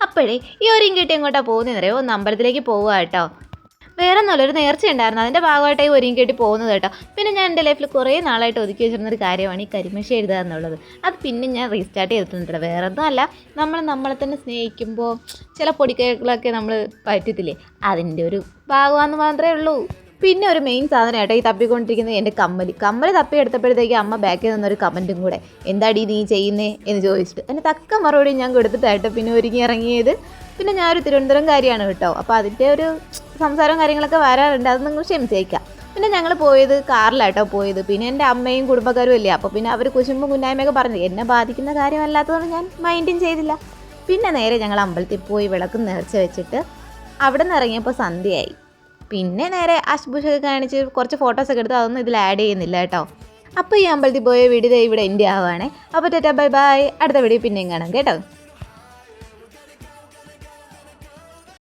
അപ്പോഴേ ഈ ഒരുങ്ങി കിട്ടി എങ്ങോട്ടാണ് പോകുന്നതെന്നറിയോ? ഒന്ന് അമ്പലത്തിലേക്ക് പോവുക കേട്ടോ. വേറെ ഒന്നുമല്ല, ഒരു നേർച്ച ഉണ്ടായിരുന്നു, അതിൻ്റെ ഭാഗമായിട്ടായി ഒരുങ്ങി കെട്ടി പോകുന്നത് കേട്ടോ. പിന്നെ ഞാൻ എൻ്റെ ലൈഫിൽ കുറേ നാളായിട്ട് ഒതുക്കി വെച്ചിരുന്നൊരു കാര്യമാണ് ഈ കരിമഷി എഴുതുക എന്നുള്ളത്. അത് പിന്നെ ഞാൻ റീസ്റ്റാർട്ട് ചെയ്തിട്ടുണ്ട്. വേറെ ഒന്നുമല്ല, നമ്മളെ തന്നെ സ്നേഹിക്കുമ്പോൾ ചില പൊടിക്കൈകളൊക്കെ നമ്മൾ പറ്റത്തില്ലേ, അതിൻ്റെ ഒരു ഭാഗമാണെന്ന് മാത്രമേ ഉള്ളൂ. പിന്നെ ഒരു മെയിൻ സാധനം കേട്ടോ ഈ തപ്പിക്കൊണ്ടിരിക്കുന്നത് എൻ്റെ കമ്മൽ തപ്പിയെടുത്തപ്പോഴത്തേക്ക് അമ്മ ബാക്കിൽ നിന്നൊരു കമൻറ്റും കൂടെ, എന്താടി നീ ചെയ്യുന്നേ എന്ന് ചോദിച്ചിട്ട് എൻ്റെ തക്ക മറുപടി ഞാൻ കൊടുത്തിട്ടായിട്ട് പിന്നെ ഒരുങ്ങി ഇറങ്ങിയത്. പിന്നെ ഞാനൊരു തിരുവനന്തപുരംകാരിയാണ് കേട്ടോ, അപ്പോൾ അതിൻ്റെ ഒരു സംസാരവും കാര്യങ്ങളൊക്കെ വരാറുണ്ട്, അത് നിങ്ങൾ ക്ഷമിച്ചേക്കാം. പിന്നെ ഞങ്ങൾ പോയത് കാറിലാട്ടോ പോയത്. പിന്നെ എൻ്റെ അമ്മയും കുടുംബക്കാരും അല്ലേ, അപ്പോൾ പിന്നെ അവർ കുശുമ്പും കുന്നായ്മയൊക്കെ പറഞ്ഞു, എന്നെ ബാധിക്കുന്ന കാര്യമല്ലാത്തതുകൊണ്ട് ഞാൻ മൈൻഡും ചെയ്തില്ല. പിന്നെ നേരെ ഞങ്ങൾ അമ്പലത്തിൽ പോയി വിളക്ക് നേർച്ച വെച്ചിട്ട് അവിടെ നിന്ന് ഇറങ്ങിയപ്പോൾ സന്ധ്യയായി. പിന്നെ നേരെ അശ്ബുഷൊക്കെ കാണിച്ച് കുറച്ച് ഫോട്ടോസൊക്കെ എടുത്ത് അതൊന്നും ഇതിൽ ആഡ് ചെയ്യുന്നില്ല കേട്ടോ. അപ്പോൾ ഈ അമ്പലത്തിൽ പോയ വീഡിയോ ഇവിടെ എൻ്റെ ആവുകയാണേ. അപ്പോൾ ടാറ്റാ ബൈ ബൈ, അടുത്ത വീഡിയോ പിന്നെയും കാണാം കേട്ടോ.